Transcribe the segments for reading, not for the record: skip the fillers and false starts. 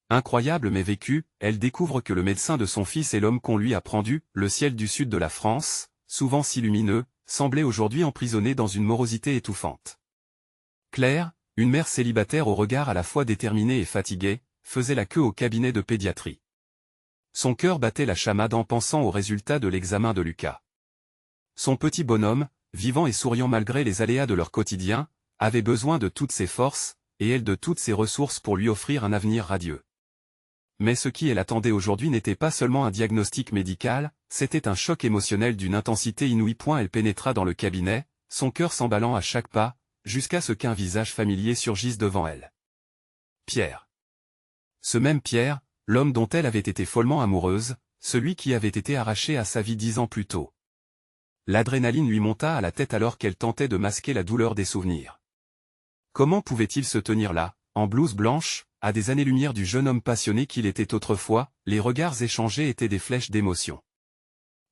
Incroyable mais vécu, elle découvre que le médecin de son fils est l'homme qu'on lui a prendu, le ciel du sud de la France, souvent si lumineux, semblait aujourd'hui emprisonné dans une morosité étouffante. Claire, une mère célibataire au regard à la fois déterminé et fatigué, faisait la queue au cabinet de pédiatrie. Son cœur battait la chamade en pensant aux résultats de l'examen de Lucas. Son petit bonhomme, vivant et souriant malgré les aléas de leur quotidien, avait besoin de toutes ses forces, et elle de toutes ses ressources pour lui offrir un avenir radieux. Mais ce qui elle attendait aujourd'hui n'était pas seulement un diagnostic médical, c'était un choc émotionnel d'une intensité inouïe. Elle pénétra dans le cabinet, son cœur s'emballant à chaque pas, jusqu'à ce qu'un visage familier surgisse devant elle. Pierre. Ce même Pierre, l'homme dont elle avait été follement amoureuse, celui qui avait été arraché à sa vie 10 ans plus tôt. L'adrénaline lui monta à la tête alors qu'elle tentait de masquer la douleur des souvenirs. Comment pouvait-il se tenir là, en blouse blanche, à des années-lumière du jeune homme passionné qu'il était autrefois? Les regards échangés étaient des flèches d'émotion.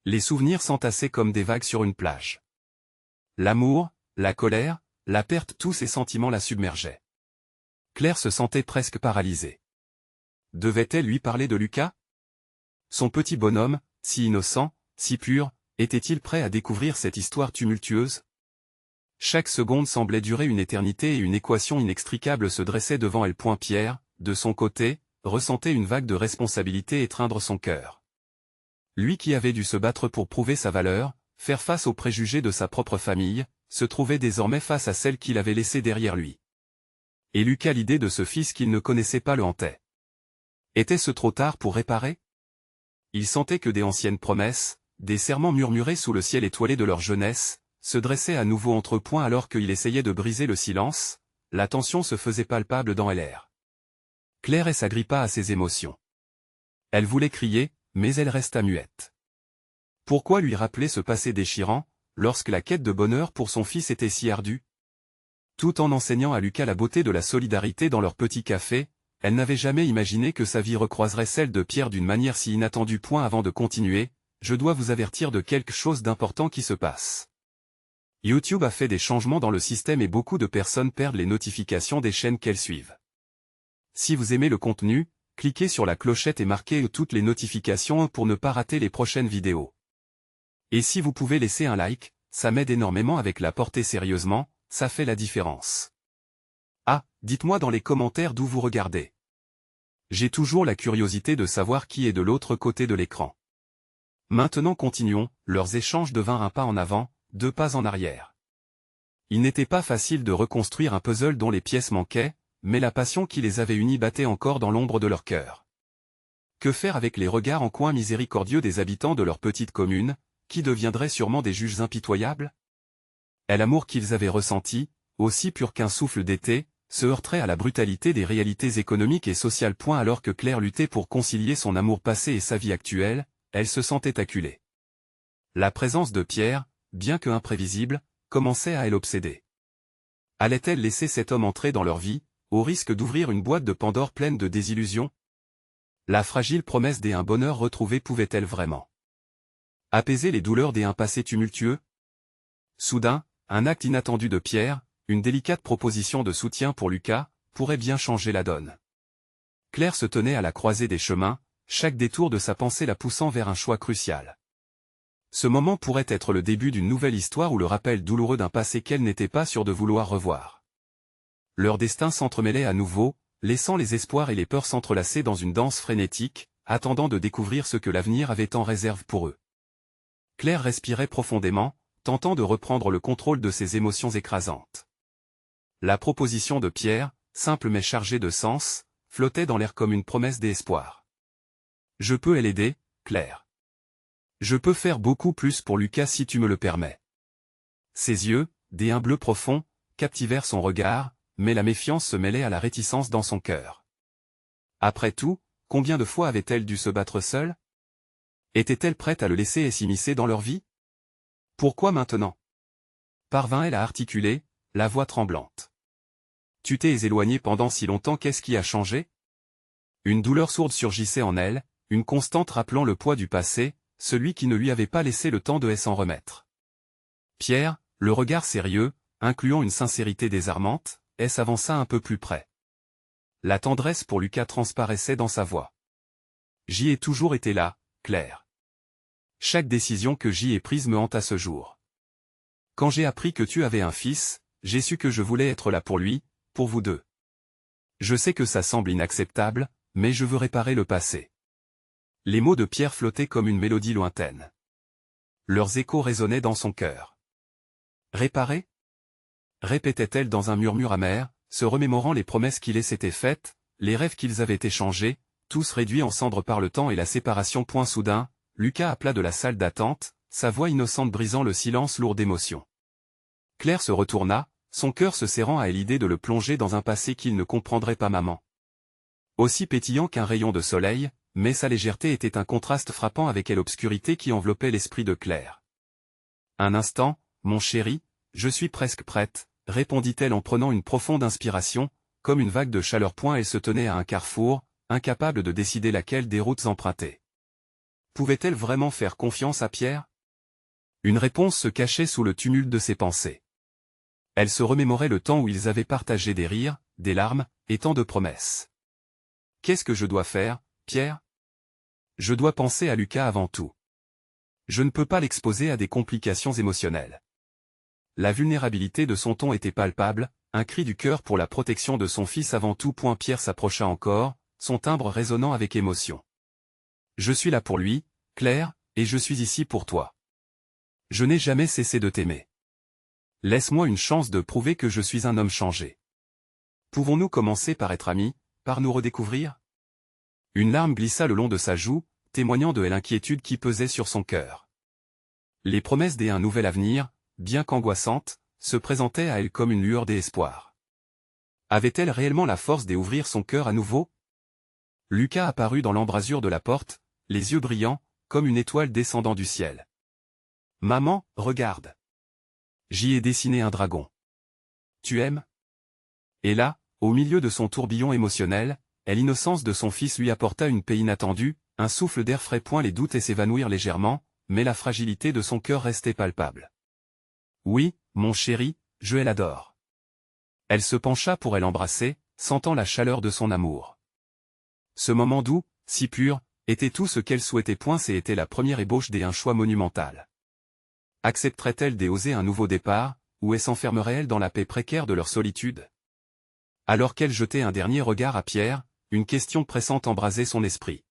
Les souvenirs s'entassaient comme des vagues sur une plage. L'amour, la colère, la perte, tous ces sentiments la submergeaient. Claire se sentait presque paralysée. Devait-elle lui parler de Lucas? Son petit bonhomme, si innocent, si pur, était-il prêt à découvrir cette histoire tumultueuse? Chaque seconde semblait durer une éternité et une équation inextricable se dressait devant elle. Pierre, de son côté, ressentait une vague de responsabilité étreindre son cœur. Lui qui avait dû se battre pour prouver sa valeur, faire face aux préjugés de sa propre famille, se trouvait désormais face à celle qu'il avait laissée derrière lui. Et Lucas, l'idée de ce fils qu'il ne connaissait pas le hantait. Était-ce trop tard pour réparer? Il sentait que des anciennes promesses, des serments murmurés sous le ciel étoilé de leur jeunesse, se dressaient à nouveau entre eux. Alors qu'il essayait de briser le silence, la tension se faisait palpable dans l'air. Claire s'agrippa à ses émotions. Elle voulait crier, mais elle resta muette. Pourquoi lui rappeler ce passé déchirant, lorsque la quête de bonheur pour son fils était si ardue? Tout en enseignant à Lucas la beauté de la solidarité dans leur petit café, elle n'avait jamais imaginé que sa vie recroiserait celle de Pierre d'une manière si inattendue. Avant de continuer, je dois vous avertir de quelque chose d'important qui se passe. YouTube a fait des changements dans le système et beaucoup de personnes perdent les notifications des chaînes qu'elles suivent. Si vous aimez le contenu, cliquez sur la clochette et marquez toutes les notifications pour ne pas rater les prochaines vidéos. Et si vous pouvez laisser un like, ça m'aide énormément avec la portée. Sérieusement, ça fait la différence. Ah, dites-moi dans les commentaires d'où vous regardez. J'ai toujours la curiosité de savoir qui est de l'autre côté de l'écran. Maintenant continuons, leurs échanges devinrent un pas en avant, 2 pas en arrière. Il n'était pas facile de reconstruire un puzzle dont les pièces manquaient, mais la passion qui les avait unis battait encore dans l'ombre de leur cœur. Que faire avec les regards en coin miséricordieux des habitants de leur petite commune, qui deviendraient sûrement des juges impitoyables? Et l'amour qu'ils avaient ressenti, aussi pur qu'un souffle d'été, se heurterait à la brutalité des réalités économiques et sociales. Alors que Claire luttait pour concilier son amour passé et sa vie actuelle, elle se sentait acculée. La présence de Pierre, bien que imprévisible, commençait à l'obséder. Allait-elle laisser cet homme entrer dans leur vie, au risque d'ouvrir une boîte de Pandore pleine de désillusions? La fragile promesse d'un bonheur retrouvé pouvait-elle vraiment apaiser les douleurs d'un passé tumultueux? Soudain, un acte inattendu de Pierre, une délicate proposition de soutien pour Lucas, pourrait bien changer la donne. Claire se tenait à la croisée des chemins, chaque détour de sa pensée la poussant vers un choix crucial. Ce moment pourrait être le début d'une nouvelle histoire ou le rappel douloureux d'un passé qu'elle n'était pas sûre de vouloir revoir. Leur destin s'entremêlait à nouveau, laissant les espoirs et les peurs s'entrelacer dans une danse frénétique, attendant de découvrir ce que l'avenir avait en réserve pour eux. Claire respirait profondément, tentant de reprendre le contrôle de ses émotions écrasantes. La proposition de Pierre, simple mais chargée de sens, flottait dans l'air comme une promesse d'espoir. Je peux l'aider, Claire. Je peux faire beaucoup plus pour Lucas si tu me le permets. Ses yeux, d'un bleu profond, captivèrent son regard, mais la méfiance se mêlait à la réticence dans son cœur. Après tout, combien de fois avait-elle dû se battre seule? Était-elle prête à le laisser s'immiscer dans leur vie? Pourquoi maintenant? Parvint-elle à articuler, la voix tremblante. Tu t'es éloigné pendant si longtemps, qu'est-ce qui a changé? Une douleur sourde surgissait en elle, une constante rappelant le poids du passé, celui qui ne lui avait pas laissé le temps de s'en remettre. Pierre, le regard sérieux, incluant une sincérité désarmante, s'avança un peu plus près. La tendresse pour Lucas transparaissait dans sa voix. J'y ai toujours été là, Claire. Chaque décision que j'y ai prise me hante à ce jour. Quand j'ai appris que tu avais un fils, j'ai su que je voulais être là pour lui, pour vous deux. Je sais que ça semble inacceptable, mais je veux réparer le passé. Les mots de Pierre flottaient comme une mélodie lointaine. Leurs échos résonnaient dans son cœur. Réparer ? Répétait-elle dans un murmure amer, se remémorant les promesses qu'ils s'étaient faites, les rêves qu'ils avaient échangés, tous réduits en cendres par le temps et la séparation. Point soudain, Lucas appela de la salle d'attente, sa voix innocente brisant le silence lourd d'émotion. Claire se retourna, son cœur se serrant à l'idée de le plonger dans un passé qu'il ne comprendrait pas. Maman. Aussi pétillant qu'un rayon de soleil, mais sa légèreté était un contraste frappant avec l'obscurité qui enveloppait l'esprit de Claire. Un instant, mon chéri, je suis presque prête, répondit-elle en prenant une profonde inspiration, comme une vague de chaleur. Elle se tenait à un carrefour, incapable de décider laquelle des routes emprunter. Pouvait-elle vraiment faire confiance à Pierre ? Une réponse se cachait sous le tumulte de ses pensées. Elle se remémorait le temps où ils avaient partagé des rires, des larmes, et tant de promesses. Qu'est-ce que je dois faire, Pierre ? Je dois penser à Lucas avant tout. Je ne peux pas l'exposer à des complications émotionnelles. La vulnérabilité de son ton était palpable, un cri du cœur pour la protection de son fils avant tout. Pierre s'approcha encore, son timbre résonnant avec émotion. Je suis là pour lui, Claire, et je suis ici pour toi. Je n'ai jamais cessé de t'aimer. Laisse-moi une chance de prouver que je suis un homme changé. Pouvons-nous commencer par être amis, par nous redécouvrir ? Une larme glissa le long de sa joue, témoignant de l'inquiétude qui pesait sur son cœur. Les promesses d'un nouvel avenir, bien qu'angoissantes, se présentaient à elle comme une lueur d'espoir. Avait-elle réellement la force d'ouvrir son cœur à nouveau ? Lucas apparut dans l'embrasure de la porte, les yeux brillants, comme une étoile descendant du ciel. « Maman, regarde. J'y ai dessiné un dragon. Tu aimes ?» Et là, au milieu de son tourbillon émotionnel, l'innocence de son fils lui apporta une paix inattendue, un souffle d'air frais. Les doutes s'évanouirent légèrement, mais la fragilité de son cœur restait palpable. « Oui, mon chéri, je l'adore. » Elle se pencha pour l'embrasser, sentant la chaleur de son amour. Ce moment doux, si pur, était tout ce qu'elle souhaitait. C'était la première ébauche d'un choix monumental. Accepterait-elle d'oser un nouveau départ, ou s'enfermerait-elle dans la paix précaire de leur solitude ? Alors qu'elle jetait un dernier regard à Pierre, une question pressante embrasait son esprit.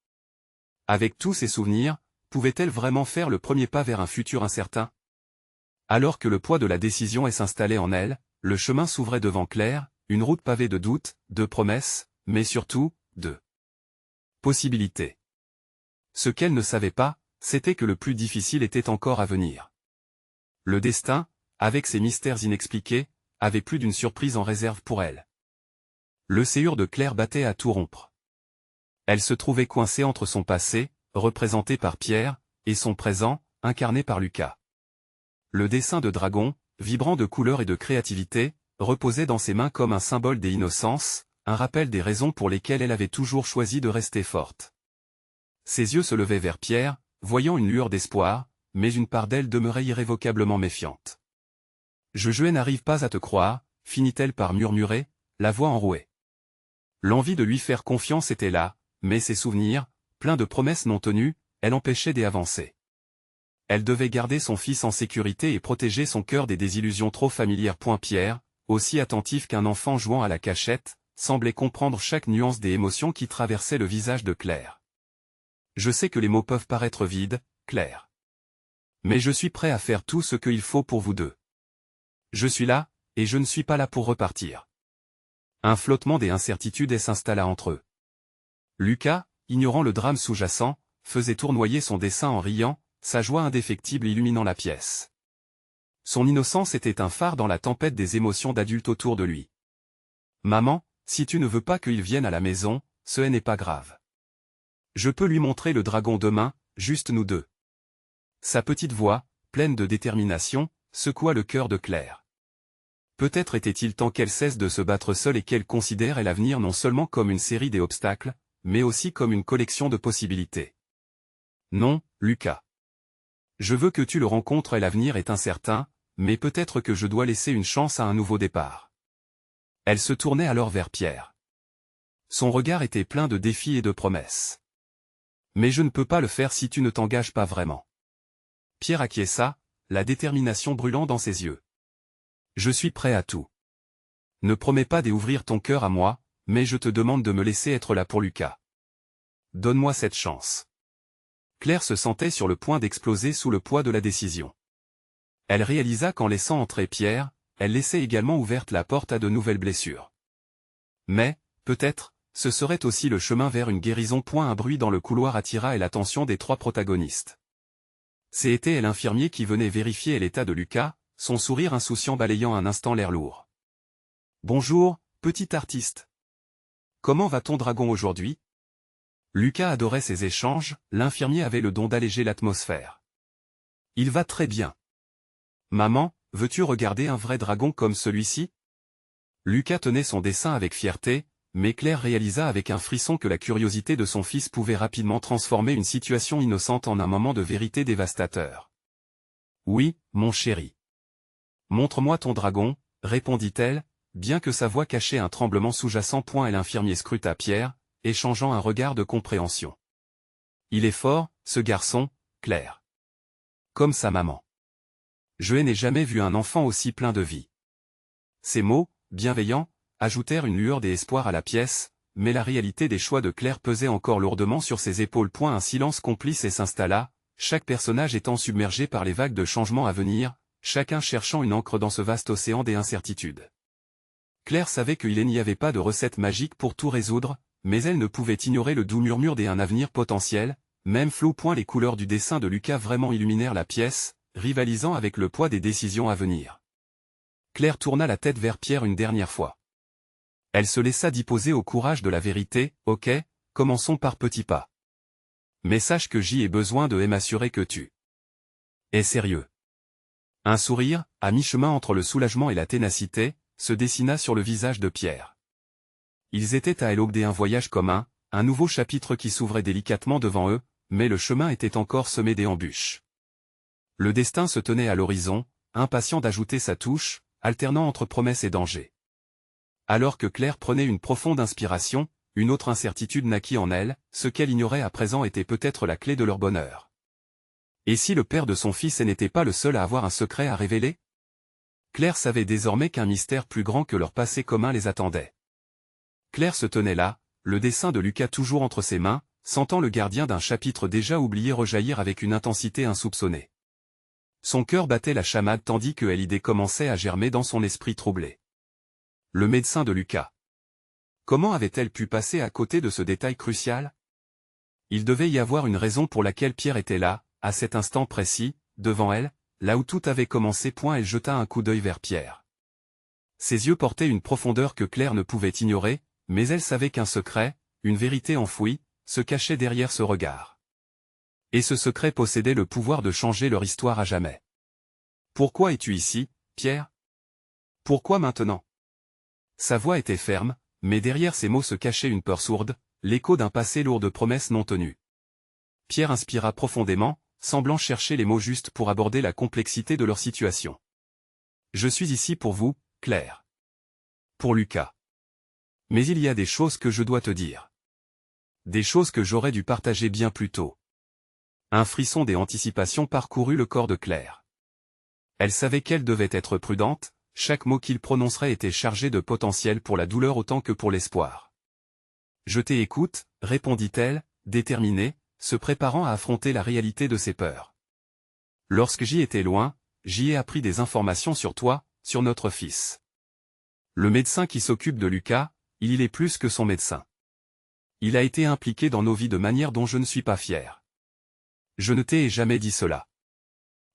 Avec tous ses souvenirs, pouvait-elle vraiment faire le premier pas vers un futur incertain ? Alors que le poids de la décision s'installait en elle, le chemin s'ouvrait devant Claire, une route pavée de doutes, de promesses, mais surtout, de possibilités. Ce qu'elle ne savait pas, c'était que le plus difficile était encore à venir. Le destin, avec ses mystères inexpliqués, avait plus d'une surprise en réserve pour elle. Le cœur de Claire battait à tout rompre. Elle se trouvait coincée entre son passé, représenté par Pierre, et son présent, incarné par Lucas. Le dessin de dragon, vibrant de couleurs et de créativité, reposait dans ses mains comme un symbole d'innocence, un rappel des raisons pour lesquelles elle avait toujours choisi de rester forte. Ses yeux se levaient vers Pierre, voyant une lueur d'espoir, mais une part d'elle demeurait irrévocablement méfiante. « Je n'arrive pas à te croire », finit-elle par murmurer, la voix enrouée. L'envie de lui faire confiance était là, mais ses souvenirs, pleins de promesses non tenues, elle empêchait d'avancer. Elle devait garder son fils en sécurité et protéger son cœur des désillusions trop familières. Pierre, aussi attentif qu'un enfant jouant à la cachette, semblait comprendre chaque nuance des émotions qui traversaient le visage de Claire. « Je sais que les mots peuvent paraître vides, Claire. Mais je suis prêt à faire tout ce qu'il faut pour vous deux. Je suis là, et je ne suis pas là pour repartir. » Un flottement d'incertitude s'installa entre eux. Lucas, ignorant le drame sous-jacent, faisait tournoyer son dessin en riant, sa joie indéfectible illuminant la pièce. Son innocence était un phare dans la tempête des émotions d'adultes autour de lui. « Maman, si tu ne veux pas qu'il vienne à la maison, ce n'est pas grave. Je peux lui montrer le dragon demain, juste nous deux. » Sa petite voix, pleine de détermination, secoua le cœur de Claire. Peut-être était-il temps qu'elle cesse de se battre seule et qu'elle considère l'avenir non seulement comme une série d'obstacles, mais aussi comme une collection de possibilités. « Non, Lucas. Je veux que tu le rencontres et l'avenir est incertain, mais peut-être que je dois laisser une chance à un nouveau départ. » Elle se tournait alors vers Pierre. Son regard était plein de défis et de promesses. Mais je ne peux pas le faire si tu ne t'engages pas vraiment. Pierre acquiesça, la détermination brûlant dans ses yeux. Je suis prêt à tout. Ne promets pas d'ouvrir ton cœur à moi, mais je te demande de me laisser être là pour Lucas. Donne-moi cette chance. Claire se sentait sur le point d'exploser sous le poids de la décision. Elle réalisa qu'en laissant entrer Pierre, elle laissait également ouverte la porte à de nouvelles blessures. Mais, peut-être, ce serait aussi le chemin vers une guérison. Un bruit dans le couloir attira l'attention des trois protagonistes. C'était l'infirmier qui venait vérifier l'état de Lucas, son sourire insouciant balayant un instant l'air lourd. « Bonjour, petit artiste. Comment va ton dragon aujourd'hui ?» Lucas adorait ces échanges, l'infirmier avait le don d'alléger l'atmosphère. « Il va très bien. Maman, veux-tu regarder un vrai dragon comme celui-ci ?» Lucas tenait son dessin avec fierté, mais Claire réalisa avec un frisson que la curiosité de son fils pouvait rapidement transformer une situation innocente en un moment de vérité dévastateur. « Oui, mon chéri. Montre-moi ton dragon, répondit-elle, bien que sa voix cachait un tremblement sous-jacent. Et l'infirmier scruta Pierre, échangeant un regard de compréhension. « Il est fort, ce garçon, Claire. Comme sa maman. Je n'ai jamais vu un enfant aussi plein de vie. » Ces mots, bienveillants, ajoutèrent une lueur d'espoir à la pièce, mais la réalité des choix de Claire pesait encore lourdement sur ses épaules. Un silence complice s'installa, chaque personnage étant submergé par les vagues de changements à venir, chacun cherchant une ancre dans ce vaste océan des incertitudes. Claire savait qu'il n'y avait pas de recette magique pour tout résoudre, mais elle ne pouvait ignorer le doux murmure d'un avenir potentiel, même flou. Les couleurs du dessin de Lucas vraiment illuminèrent la pièce, rivalisant avec le poids des décisions à venir. Claire tourna la tête vers Pierre une dernière fois. Elle se laissa disposer au courage de la vérité. « Ok, commençons par petits pas. Mais sache que j'y ai besoin de m'assurer que tu es sérieux. » Un sourire, à mi-chemin entre le soulagement et la ténacité, se dessina sur le visage de Pierre. Ils étaient à l'aube d'un voyage commun, un nouveau chapitre qui s'ouvrait délicatement devant eux, mais le chemin était encore semé d'embûches. Le destin se tenait à l'horizon, impatient d'ajouter sa touche, alternant entre promesses et dangers. Alors que Claire prenait une profonde inspiration, une autre incertitude naquit en elle, ce qu'elle ignorait à présent était peut-être la clé de leur bonheur. Et si le père de son fils n'était pas le seul à avoir un secret à révéler? Claire savait désormais qu'un mystère plus grand que leur passé commun les attendait. Claire se tenait là, le dessin de Lucas toujours entre ses mains, sentant le gardien d'un chapitre déjà oublié rejaillir avec une intensité insoupçonnée. Son cœur battait la chamade tandis que l'idée commençait à germer dans son esprit troublé. Le médecin de Lucas. Comment avait-elle pu passer à côté de ce détail crucial? Il devait y avoir une raison pour laquelle Pierre était là, à cet instant précis, devant elle, là où tout avait commencé. Elle jeta un coup d'œil vers Pierre. Ses yeux portaient une profondeur que Claire ne pouvait ignorer, mais elle savait qu'un secret, une vérité enfouie, se cachait derrière ce regard. Et ce secret possédait le pouvoir de changer leur histoire à jamais. « Pourquoi es-tu ici, Pierre? Pourquoi maintenant ?» Sa voix était ferme, mais derrière ces mots se cachait une peur sourde, l'écho d'un passé lourd de promesses non tenues. Pierre inspira profondément, semblant chercher les mots justes pour aborder la complexité de leur situation. « Je suis ici pour vous, Claire. Pour Lucas. Mais il y a des choses que je dois te dire. Des choses que j'aurais dû partager bien plus tôt. » Un frisson d'anticipation parcourut le corps de Claire. Elle savait qu'elle devait être prudente, chaque mot qu'il prononcerait était chargé de potentiel pour la douleur autant que pour l'espoir. « Je t'écoute, » répondit-elle, déterminée, se préparant à affronter la réalité de ses peurs. « Lorsque j'y étais loin, j'y ai appris des informations sur toi, sur notre fils. Le médecin qui s'occupe de Lucas, il est plus que son médecin. Il a été impliqué dans nos vies de manière dont je ne suis pas fier. Je ne t'ai jamais dit cela. »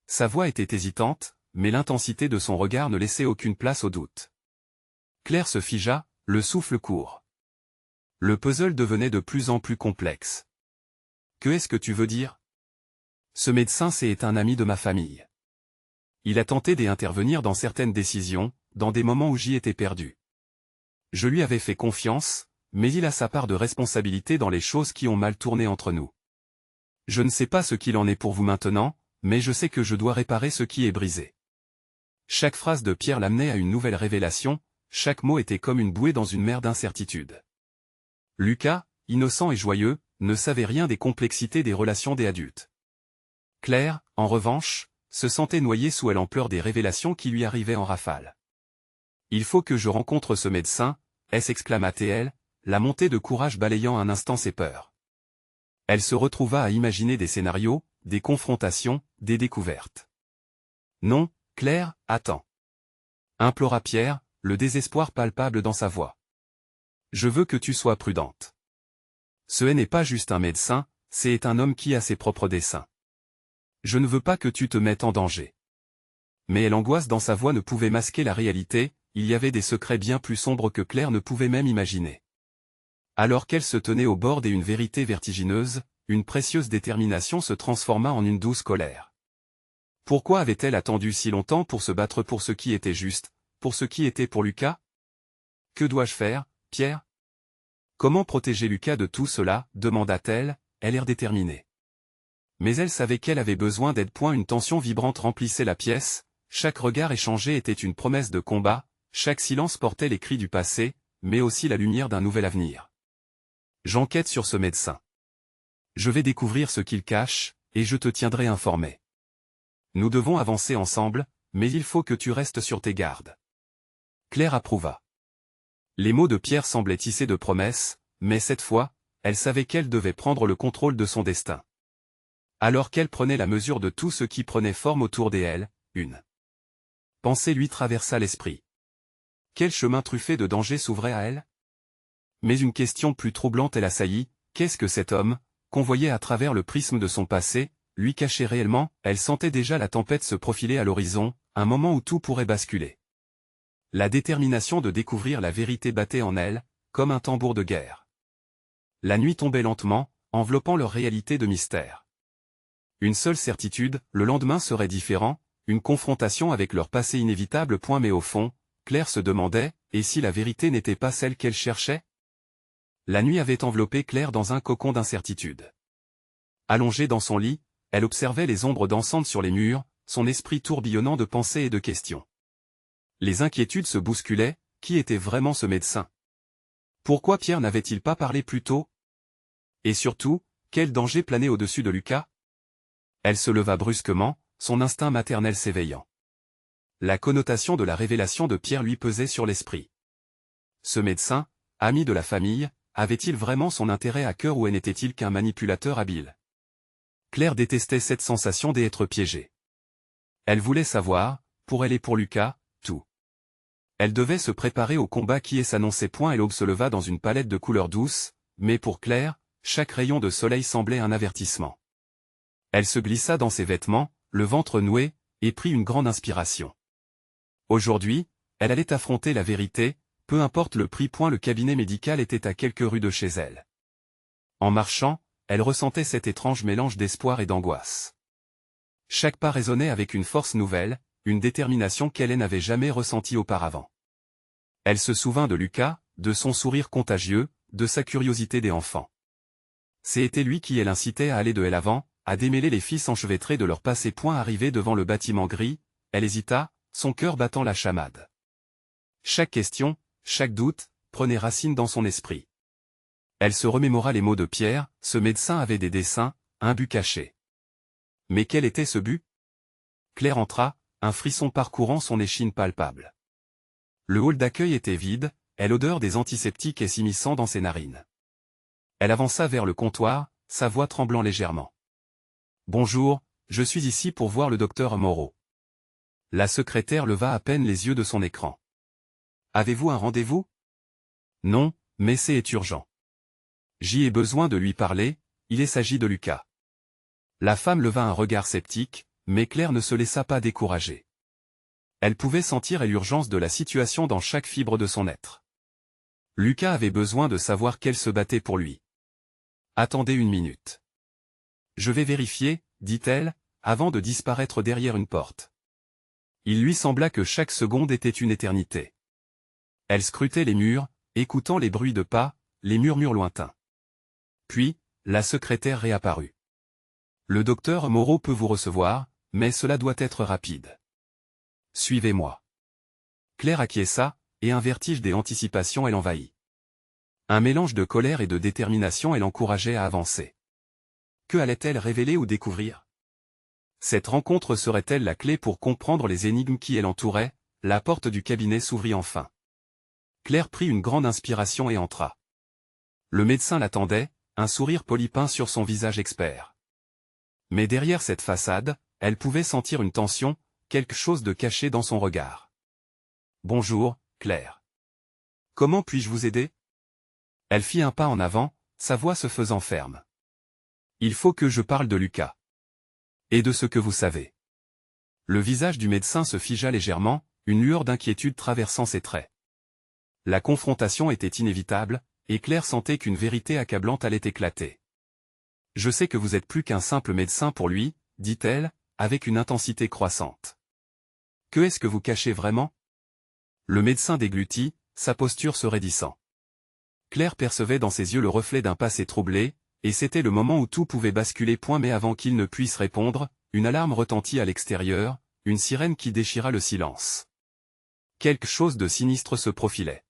Sa voix était hésitante, mais l'intensité de son regard ne laissait aucune place au doute. Claire se figea, le souffle court. Le puzzle devenait de plus en plus complexe. « Que est-ce que tu veux dire? » Ce médecin c'est un ami de ma famille. Il a tenté d'intervenir dans certaines décisions, dans des moments où j'y étais perdu. Je lui avais fait confiance, mais il a sa part de responsabilité dans les choses qui ont mal tourné entre nous. Je ne sais pas ce qu'il en est pour vous maintenant, mais je sais que je dois réparer ce qui est brisé. Chaque phrase de Pierre l'amenait à une nouvelle révélation, chaque mot était comme une bouée dans une mer d'incertitude. Lucas, innocent et joyeux, ne savait rien des complexités des relations des adultes. Claire, en revanche, se sentait noyée sous l'ampleur des révélations qui lui arrivaient en rafale. « Il faut que je rencontre ce médecin », s'exclama-t-elle, la montée de courage balayant un instant ses peurs. Elle se retrouva à imaginer des scénarios, des confrontations, des découvertes. « Non, Claire, attends » implora Pierre, le désespoir palpable dans sa voix. « Je veux que tu sois prudente. Ce n'est pas juste un médecin, c'est un homme qui a ses propres desseins. Je ne veux pas que tu te mettes en danger. » Mais l'angoisse dans sa voix ne pouvait masquer la réalité, il y avait des secrets bien plus sombres que Claire ne pouvait même imaginer. Alors qu'elle se tenait au bord d'une vérité vertigineuse, une précieuse détermination se transforma en une douce colère. Pourquoi avait-elle attendu si longtemps pour se battre pour ce qui était juste, pour ce qui était pour Lucas? Que dois-je faire, Pierre? Comment protéger Lucas de tout cela, demanda-t-elle, l'air déterminée. Mais elle savait qu'elle avait besoin d'aide. Une tension vibrante remplissait la pièce, chaque regard échangé était une promesse de combat, chaque silence portait les cris du passé, mais aussi la lumière d'un nouvel avenir. J'enquête sur ce médecin. Je vais découvrir ce qu'il cache, et je te tiendrai informé. Nous devons avancer ensemble, mais il faut que tu restes sur tes gardes. Claire approuva. Les mots de Pierre semblaient tissés de promesses, mais cette fois, elle savait qu'elle devait prendre le contrôle de son destin. Alors qu'elle prenait la mesure de tout ce qui prenait forme autour d'elle, une pensée lui traversa l'esprit. Quel chemin truffé de dangers s'ouvrait à elle? Mais une question plus troublante l'assaillit, qu'est-ce que cet homme, qu'on voyait à travers le prisme de son passé, lui cachait réellement? Elle sentait déjà la tempête se profiler à l'horizon, un moment où tout pourrait basculer. La détermination de découvrir la vérité battait en elle, comme un tambour de guerre. La nuit tombait lentement, enveloppant leur réalité de mystère. Une seule certitude, le lendemain serait différent, une confrontation avec leur passé inévitable. Mais au fond, Claire se demandait, et si la vérité n'était pas celle qu'elle cherchait? La nuit avait enveloppé Claire dans un cocon d'incertitude. Allongée dans son lit, elle observait les ombres dansantes sur les murs, son esprit tourbillonnant de pensées et de questions. Les inquiétudes se bousculaient, qui était vraiment ce médecin? Pourquoi Pierre n'avait-il pas parlé plus tôt? Et surtout, quel danger planait au-dessus de Lucas? Elle se leva brusquement, son instinct maternel s'éveillant. La connotation de la révélation de Pierre lui pesait sur l'esprit. Ce médecin, ami de la famille, avait-il vraiment son intérêt à cœur ou n'était-il qu'un manipulateur habile? Claire détestait cette sensation d'être piégée. Elle voulait savoir, pour elle et pour Lucas, tout. Elle devait se préparer au combat qui s'annonçait. L'aube se leva dans une palette de couleurs douces, mais pour Claire, chaque rayon de soleil semblait un avertissement. Elle se glissa dans ses vêtements, le ventre noué, et prit une grande inspiration. Aujourd'hui, elle allait affronter la vérité, peu importe le prix. Le cabinet médical était à quelques rues de chez elle. En marchant, elle ressentait cet étrange mélange d'espoir et d'angoisse. Chaque pas résonnait avec une force nouvelle, une détermination qu'elle n'avait jamais ressentie auparavant. Elle se souvint de Lucas, de son sourire contagieux, de sa curiosité des enfants. C'était lui qui l'incitait à aller de l'avant, à démêler les fils enchevêtrés de leur passé. Arrivée devant le bâtiment gris, elle hésita, son cœur battant la chamade. Chaque question, chaque doute, prenait racine dans son esprit. Elle se remémora les mots de Pierre, ce médecin avait des desseins, un but caché. Mais quel était ce but? Claire entra, un frisson parcourant son échine palpable. Le hall d'accueil était vide, et l'odeur des antiseptiques s'immisçant dans ses narines. Elle avança vers le comptoir, sa voix tremblant légèrement. « Bonjour, je suis ici pour voir le docteur Moreau. » La secrétaire leva à peine les yeux de son écran. « Avez-vous un rendez-vous? » Non, mais c'est urgent. J'y ai besoin de lui parler, il s'agit de Lucas. La femme leva un regard sceptique, mais Claire ne se laissa pas décourager. Elle pouvait sentir l'urgence de la situation dans chaque fibre de son être. Lucas avait besoin de savoir qu'elle se battait pour lui. Attendez une minute. Je vais vérifier, dit-elle, avant de disparaître derrière une porte. Il lui sembla que chaque seconde était une éternité. Elle scrutait les murs, écoutant les bruits de pas, les murmures lointains. Puis, la secrétaire réapparut. Le docteur Moreau peut vous recevoir, mais cela doit être rapide. Suivez-moi. Claire acquiesça, et un vertige des anticipations l'envahit. Un mélange de colère et de détermination l'encourageait à avancer. Que allait-elle révéler ou découvrir? Cette rencontre serait-elle la clé pour comprendre les énigmes qui l'entouraient? La porte du cabinet s'ouvrit enfin. Claire prit une grande inspiration et entra. Le médecin l'attendait, un sourire poli peint sur son visage expert. Mais derrière cette façade, elle pouvait sentir une tension, quelque chose de caché dans son regard. « Bonjour, Claire. Comment puis-je vous aider ?» Elle fit un pas en avant, sa voix se faisant ferme. « Il faut que je parle de Lucas. Et de ce que vous savez. » Le visage du médecin se figea légèrement, une lueur d'inquiétude traversant ses traits. La confrontation était inévitable, et Claire sentait qu'une vérité accablante allait éclater. « Je sais que vous êtes plus qu'un simple médecin pour lui, » dit-elle, avec une intensité croissante. « Que est-ce que vous cachez vraiment ?» Le médecin déglutit, sa posture se raidissant. Claire percevait dans ses yeux le reflet d'un passé troublé, et c'était le moment où tout pouvait basculer. Mais avant qu'il ne puisse répondre, une alarme retentit à l'extérieur, une sirène qui déchira le silence. Quelque chose de sinistre se profilait.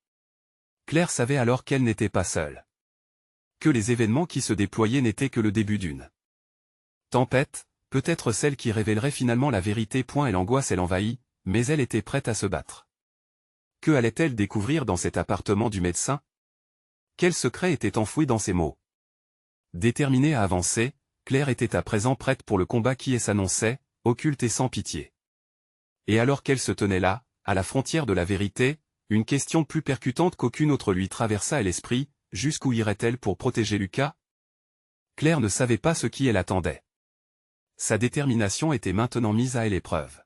Claire savait alors qu'elle n'était pas seule. Que les événements qui se déployaient n'étaient que le début d'une tempête, peut-être celle qui révélerait finalement la vérité. L'angoisse l'envahit, mais elle était prête à se battre. Que allait-elle découvrir dans cet appartement du médecin? Quel secret était enfoui dans ces mots? Déterminée à avancer, Claire était à présent prête pour le combat qui s'annonçait, occulte et sans pitié. Et alors qu'elle se tenait là, à la frontière de la vérité, une question plus percutante qu'aucune autre lui traversa l'esprit: jusqu'où irait-elle pour protéger Lucas? Claire ne savait pas ce qui elle attendait. Sa détermination était maintenant mise à l'épreuve.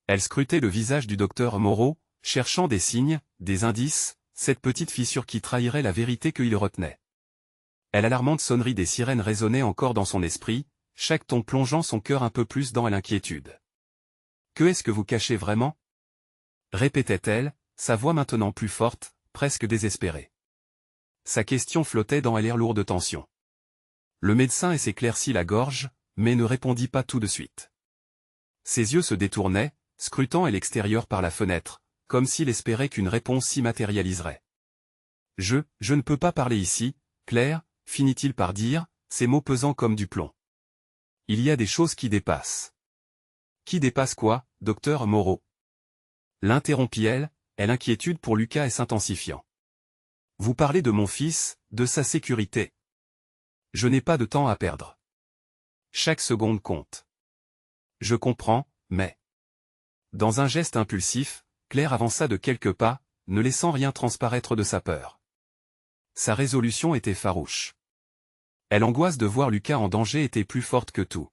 Elle scrutait le visage du docteur Moreau, cherchant des signes, des indices, cette petite fissure qui trahirait la vérité qu'il retenait. L'alarmante sonnerie des sirènes résonnait encore dans son esprit, chaque ton plongeant son cœur un peu plus dans l'inquiétude. « Que est-ce que vous cachez vraiment ?» répétait-elle, sa voix maintenant plus forte, presque désespérée. Sa question flottait dans l'air lourd de tension. Le médecin s'éclaircit la gorge, mais ne répondit pas tout de suite. Ses yeux se détournaient, scrutant l'extérieur par la fenêtre, comme s'il espérait qu'une réponse s'y matérialiserait. « Je ne peux pas parler ici, Claire, » finit-il par dire, ses mots pesant comme du plomb. « Il y a des choses qui dépassent. » « Qui dépassent quoi, docteur Moreau ?» l'interrompit-elle, l'inquiétude pour Lucas s'intensifiant. « Vous parlez de mon fils, de sa sécurité. Je n'ai pas de temps à perdre. Chaque seconde compte. Je comprends, mais... » Dans un geste impulsif, Claire avança de quelques pas, ne laissant rien transparaître de sa peur. Sa résolution était farouche. L'angoisse de voir Lucas en danger était plus forte que tout.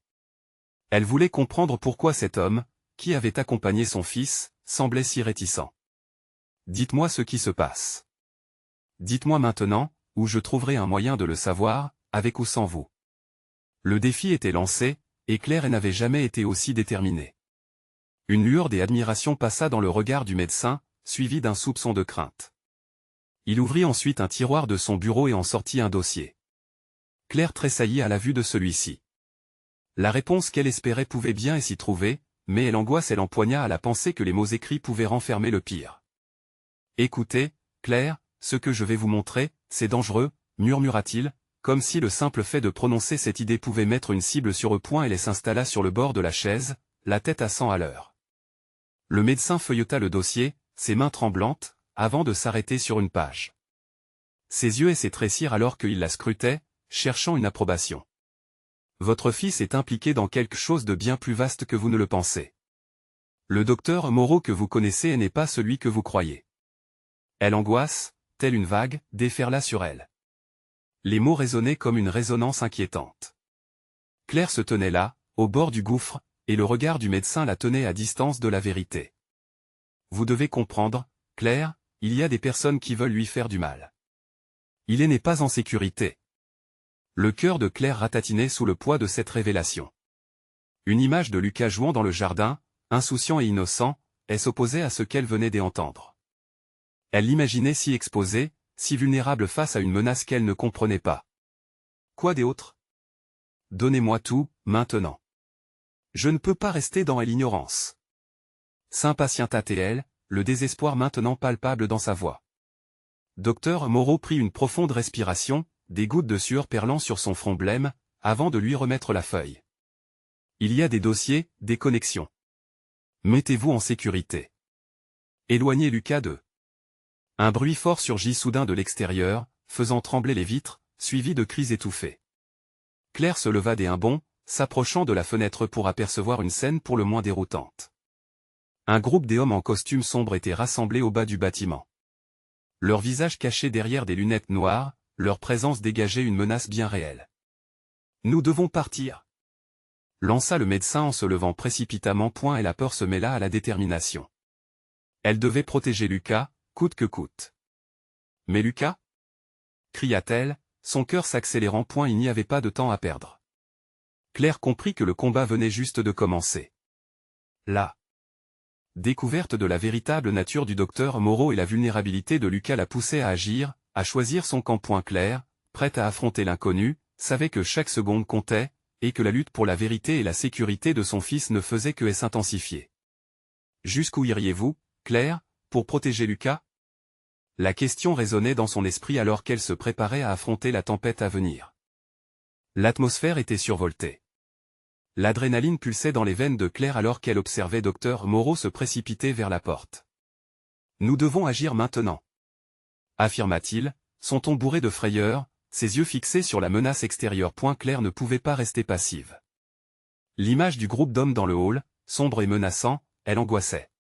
Elle voulait comprendre pourquoi cet homme, qui avait accompagné son fils, semblait si réticent. « Dites-moi ce qui se passe. Dites-moi maintenant, ou je trouverai un moyen de le savoir, avec ou sans vous. » Le défi était lancé, et Claire n'avait jamais été aussi déterminée. Une lueur d'admiration passa dans le regard du médecin, suivie d'un soupçon de crainte. Il ouvrit ensuite un tiroir de son bureau et en sortit un dossier. Claire tressaillit à la vue de celui-ci. La réponse qu'elle espérait pouvait bien s'y trouver, mais l'angoisse l'empoigna à la pensée que les mots écrits pouvaient renfermer le pire. « Écoutez, Claire, ce que je vais vous montrer, c'est dangereux, » murmura-t-il, comme si le simple fait de prononcer cette idée pouvait mettre une cible sur eux. Elle s'installa sur le bord de la chaise, la tête à 100 à l'heure. Le médecin feuilleta le dossier, ses mains tremblantes, avant de s'arrêter sur une page. Ses yeux s'étrécirent alors qu'il la scrutait, cherchant une approbation. « Votre fils est impliqué dans quelque chose de bien plus vaste que vous ne le pensez. Le docteur Moreau que vous connaissez n'est pas celui que vous croyez. » L'angoisse, telle une vague, déferla sur elle. Les mots résonnaient comme une résonance inquiétante. Claire se tenait là, au bord du gouffre, et le regard du médecin la tenait à distance de la vérité. « Vous devez comprendre, Claire, il y a des personnes qui veulent lui faire du mal. Il n'est pas en sécurité. » Le cœur de Claire ratatinait sous le poids de cette révélation. Une image de Lucas jouant dans le jardin, insouciant et innocent, s'opposait à ce qu'elle venait d'entendre. Elle l'imaginait si exposée, si vulnérable face à une menace qu'elle ne comprenait pas. Quoi d'autre? Donnez-moi tout, maintenant. Je ne peux pas rester dans l'ignorance. S'impatienta-t-elle, le désespoir maintenant palpable dans sa voix. Docteur Moreau prit une profonde respiration, des gouttes de sueur perlant sur son front blême, avant de lui remettre la feuille. Il y a des dossiers, des connexions. Mettez-vous en sécurité. Éloignez Lucas d'eux. Un bruit fort surgit soudain de l'extérieur, faisant trembler les vitres, suivi de cris étouffés. Claire se leva d'un bond, s'approchant de la fenêtre pour apercevoir une scène pour le moins déroutante. Un groupe d'hommes en costume sombre était rassemblé au bas du bâtiment. Leurs visages cachés derrière des lunettes noires, leur présence dégageait une menace bien réelle. « Nous devons partir !» lança le médecin en se levant précipitamment. Et la peur se mêla à la détermination. Elle devait protéger Lucas, coûte que coûte. « Mais Lucas » cria-t-elle, son cœur s'accélérant. Il n'y avait pas de temps à perdre. Claire comprit que le combat venait juste de commencer. La découverte de la véritable nature du docteur Moreau et la vulnérabilité de Lucas la poussaient à agir, à choisir son camp. Claire, prête à affronter l'inconnu, savait que chaque seconde comptait, et que la lutte pour la vérité et la sécurité de son fils ne faisait que s'intensifier. Jusqu'où iriez-vous, Claire, pour protéger Lucas ? La question résonnait dans son esprit alors qu'elle se préparait à affronter la tempête à venir. L'atmosphère était survoltée. L'adrénaline pulsait dans les veines de Claire alors qu'elle observait Docteur Moreau se précipiter vers la porte. « Nous devons agir maintenant » affirma-t-il, son ton bourré de frayeur, ses yeux fixés sur la menace extérieure. Claire ne pouvait pas rester passive. L'image du groupe d'hommes dans le hall, sombre et menaçant, elle angoissait.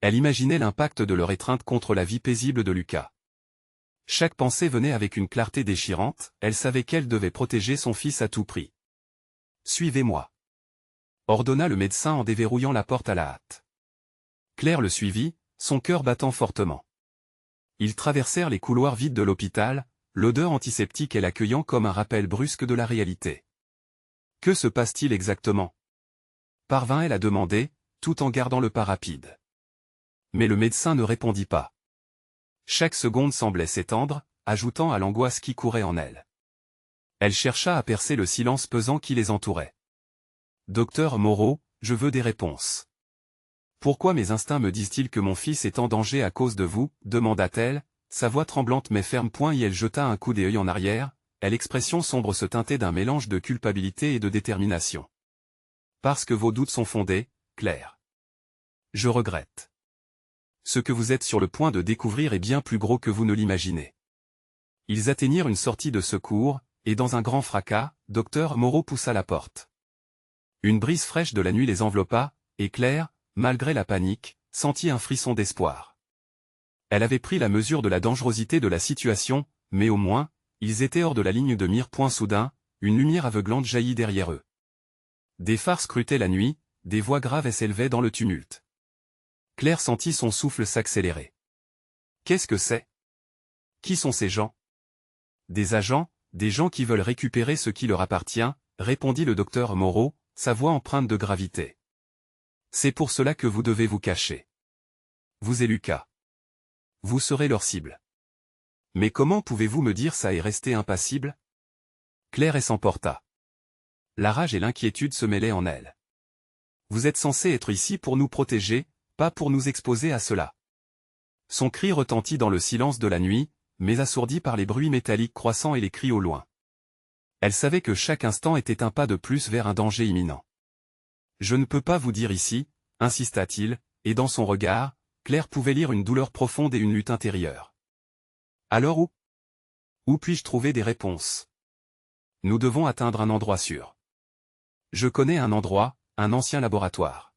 Elle imaginait l'impact de leur étreinte contre la vie paisible de Lucas. Chaque pensée venait avec une clarté déchirante, elle savait qu'elle devait protéger son fils à tout prix. « Suivez-moi » ordonna le médecin en déverrouillant la porte à la hâte. Claire le suivit, son cœur battant fortement. Ils traversèrent les couloirs vides de l'hôpital, l'odeur antiseptique et l'accueillant comme un rappel brusque de la réalité. « Que se passe-t-il exactement » parvint-elle à demander, tout en gardant le pas rapide. Mais le médecin ne répondit pas. Chaque seconde semblait s'étendre, ajoutant à l'angoisse qui courait en elle. Elle chercha à percer le silence pesant qui les entourait. « Docteur Moreau, je veux des réponses. Pourquoi mes instincts me disent-ils que mon fils est en danger à cause de vous ?» demanda-t-elle, sa voix tremblante mais ferme. Et elle jeta un coup d'œil en arrière, l'expression sombre se teintait d'un mélange de culpabilité et de détermination. « Parce que vos doutes sont fondés, Claire. Je regrette. Ce que vous êtes sur le point de découvrir est bien plus gros que vous ne l'imaginez. » Ils atteignirent une sortie de secours, et dans un grand fracas, Docteur Moreau poussa la porte. Une brise fraîche de la nuit les enveloppa, et Claire, malgré la panique, sentit un frisson d'espoir. Elle avait pris la mesure de la dangerosité de la situation, mais au moins, ils étaient hors de la ligne de mire. Soudain, une lumière aveuglante jaillit derrière eux. Des phares scrutaient la nuit, des voix graves s'élevaient dans le tumulte. Claire sentit son souffle s'accélérer. Qu'est-ce que c'est ? Qui sont ces gens ? Des agents, des gens qui veulent récupérer ce qui leur appartient, répondit le docteur Moreau, sa voix empreinte de gravité. C'est pour cela que vous devez vous cacher. Vous et Lucas. Vous serez leur cible. Mais comment pouvez-vous me dire ça et rester impassible ? Claire s'emporta. La rage et l'inquiétude se mêlaient en elle. Vous êtes censé être ici pour nous protéger, pas pour nous exposer à cela. Son cri retentit dans le silence de la nuit, mais assourdi par les bruits métalliques croissants et les cris au loin. Elle savait que chaque instant était un pas de plus vers un danger imminent. « Je ne peux pas vous dire ici » insista-t-il, et dans son regard, Claire pouvait lire une douleur profonde et une lutte intérieure. « Alors où ? Où puis-je trouver des réponses ? Nous devons atteindre un endroit sûr. Je connais un endroit, un ancien laboratoire.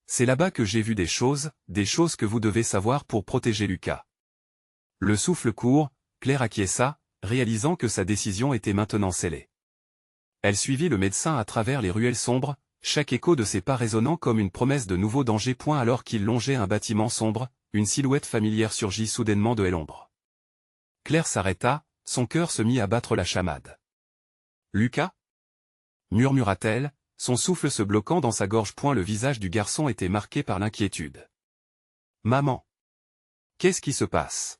C'est là-bas que j'ai vu des choses que vous devez savoir pour protéger Lucas. » Le souffle court, Claire acquiesça, réalisant que sa décision était maintenant scellée. Elle suivit le médecin à travers les ruelles sombres, chaque écho de ses pas résonnant comme une promesse de nouveaux dangers. Alors qu'il longeait un bâtiment sombre, une silhouette familière surgit soudainement de l'ombre. Claire s'arrêta, son cœur se mit à battre la chamade. « Lucas » murmura-t-elle, son souffle se bloquant dans sa gorge. Le visage du garçon était marqué par l'inquiétude. « Maman ! Qu'est-ce qui se passe ?»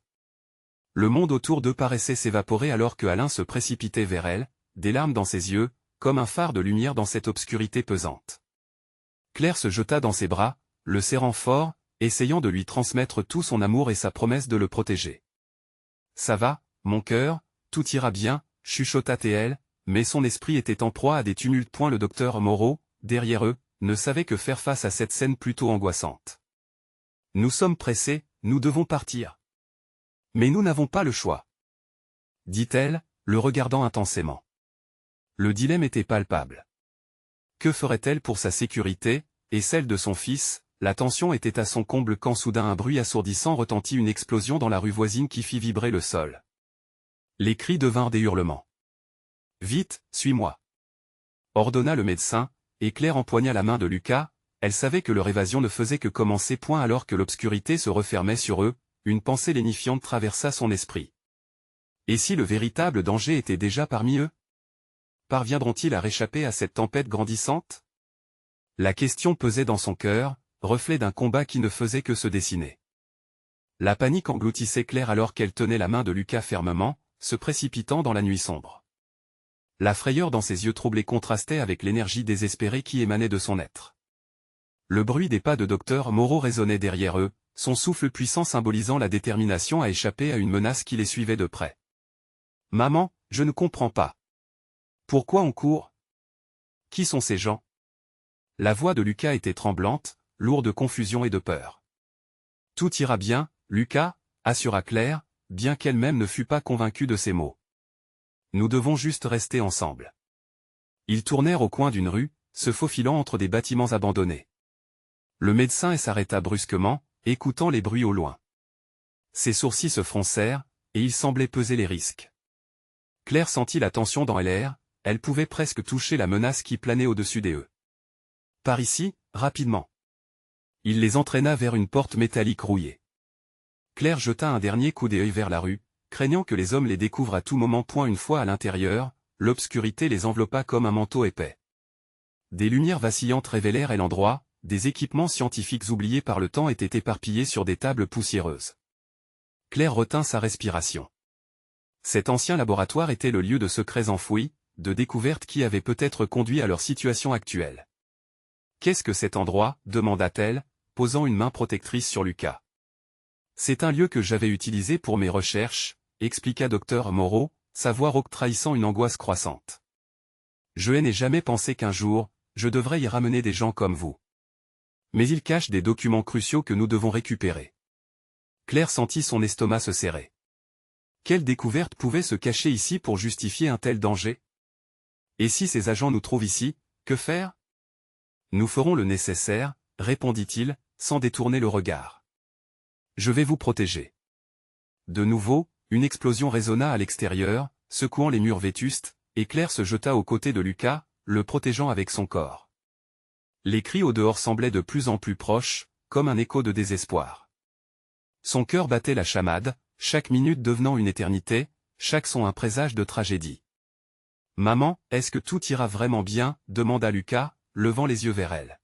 Le monde autour d'eux paraissait s'évaporer alors que Alain se précipitait vers elle, des larmes dans ses yeux, comme un phare de lumière dans cette obscurité pesante. Claire se jeta dans ses bras, le serrant fort, essayant de lui transmettre tout son amour et sa promesse de le protéger. Ça va, mon cœur, tout ira bien, chuchota-t-elle, mais son esprit était en proie à des tumultes. Le docteur Moreau, derrière eux, ne savait que faire face à cette scène plutôt angoissante. Nous sommes pressés, nous devons partir. Mais nous n'avons pas le choix, dit-elle, le regardant intensément. Le dilemme était palpable. Que ferait-elle pour sa sécurité, et celle de son fils? La tension était à son comble quand soudain un bruit assourdissant retentit, une explosion dans la rue voisine qui fit vibrer le sol. Les cris devinrent des hurlements. « Vite, suis-moi » ordonna le médecin, et Claire empoigna la main de Lucas. Elle savait que leur évasion ne faisait que commencer. Alors que l'obscurité se refermait sur eux, une pensée lénifiante traversa son esprit. Et si le véritable danger était déjà parmi eux? Parviendront-ils à réchapper à cette tempête grandissante? La question pesait dans son cœur, reflet d'un combat qui ne faisait que se dessiner. La panique engloutissait Claire alors qu'elle tenait la main de Lucas fermement, se précipitant dans la nuit sombre. La frayeur dans ses yeux troublés contrastait avec l'énergie désespérée qui émanait de son être. Le bruit des pas de docteur Moreau résonnait derrière eux, son souffle puissant symbolisant la détermination à échapper à une menace qui les suivait de près. « Maman, je ne comprends pas. Pourquoi on court? Qui sont ces gens ?» La voix de Lucas était tremblante, lourde de confusion et de peur. « Tout ira bien, Lucas, » assura Claire, bien qu'elle-même ne fût pas convaincue de ces mots. « Nous devons juste rester ensemble. » Ils tournèrent au coin d'une rue, se faufilant entre des bâtiments abandonnés. Le médecin s'arrêta brusquement, écoutant les bruits au loin. Ses sourcils se froncèrent, et il semblait peser les risques. Claire sentit la tension dans l'air, elle pouvait presque toucher la menace qui planait au-dessus d'eux. « Par ici, rapidement !» Il les entraîna vers une porte métallique rouillée. Claire jeta un dernier coup d'œil vers la rue, craignant que les hommes les découvrent à tout moment. Une fois à l'intérieur, l'obscurité les enveloppa comme un manteau épais. Des lumières vacillantes révélèrent l'endroit, des équipements scientifiques oubliés par le temps étaient éparpillés sur des tables poussiéreuses. Claire retint sa respiration. Cet ancien laboratoire était le lieu de secrets enfouis, de découvertes qui avaient peut-être conduit à leur situation actuelle. « Qu'est-ce que cet endroit ?» demanda-t-elle, posant une main protectrice sur Lucas. « C'est un lieu que j'avais utilisé pour mes recherches, » expliqua docteur Moreau, sa voix rauque trahissant une angoisse croissante. « Je n'ai jamais pensé qu'un jour, je devrais y ramener des gens comme vous. Mais il cache des documents cruciaux que nous devons récupérer. » Claire sentit son estomac se serrer. Quelle découverte pouvait se cacher ici pour justifier un tel danger? Et si ces agents nous trouvent ici, que faire? Nous ferons le nécessaire, répondit-il, sans détourner le regard. Je vais vous protéger. De nouveau, une explosion résonna à l'extérieur, secouant les murs vétustes, et Claire se jeta aux côtés de Lucas, le protégeant avec son corps. Les cris au dehors semblaient de plus en plus proches, comme un écho de désespoir. Son cœur battait la chamade, chaque minute devenant une éternité, chaque son un présage de tragédie. « Maman, est-ce que tout ira vraiment bien ?» demanda Lucas, levant les yeux vers elle.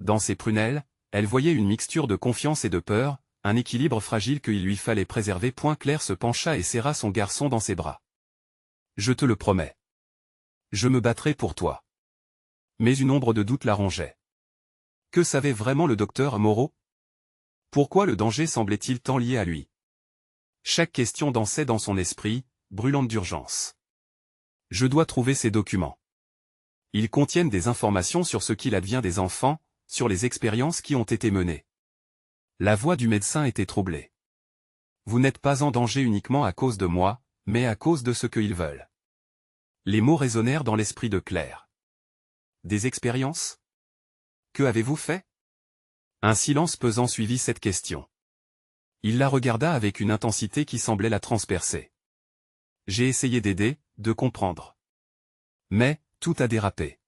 Dans ses prunelles, elle voyait une mixture de confiance et de peur, un équilibre fragile qu'il lui fallait préserver. Claire se pencha et serra son garçon dans ses bras. « Je te le promets. Je me battrai pour toi. » Mais une ombre de doute la rongeait. Que savait vraiment le docteur Moreau? Pourquoi le danger semblait-il tant lié à lui? Chaque question dansait dans son esprit, brûlante d'urgence. « Je dois trouver ces documents. Ils contiennent des informations sur ce qu'il advient des enfants, sur les expériences qui ont été menées. » La voix du médecin était troublée. « Vous n'êtes pas en danger uniquement à cause de moi, mais à cause de ce qu'ils veulent. » Les mots résonnèrent dans l'esprit de Claire. « Des expériences? Que avez-vous fait ?» Un silence pesant suivit cette question. Il la regarda avec une intensité qui semblait la transpercer. « J'ai essayé d'aider, de comprendre. Mais, tout a dérapé. »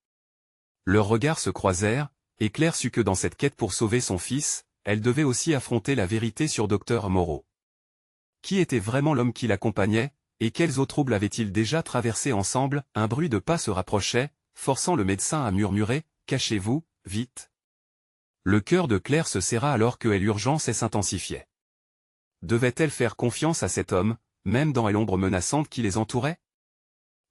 Leurs regards se croisèrent, et Claire sut que dans cette quête pour sauver son fils, elle devait aussi affronter la vérité sur docteur Moreau. Qui était vraiment l'homme qui l'accompagnait, et quels autres troubles avaient-ils déjà traversés ensemble? Un bruit de pas se rapprochait, forçant le médecin à murmurer « Cachez-vous, vite !» Le cœur de Claire se serra alors que l'urgence s'intensifiait. Devait-elle faire confiance à cet homme, même dans l'ombre menaçante qui les entourait?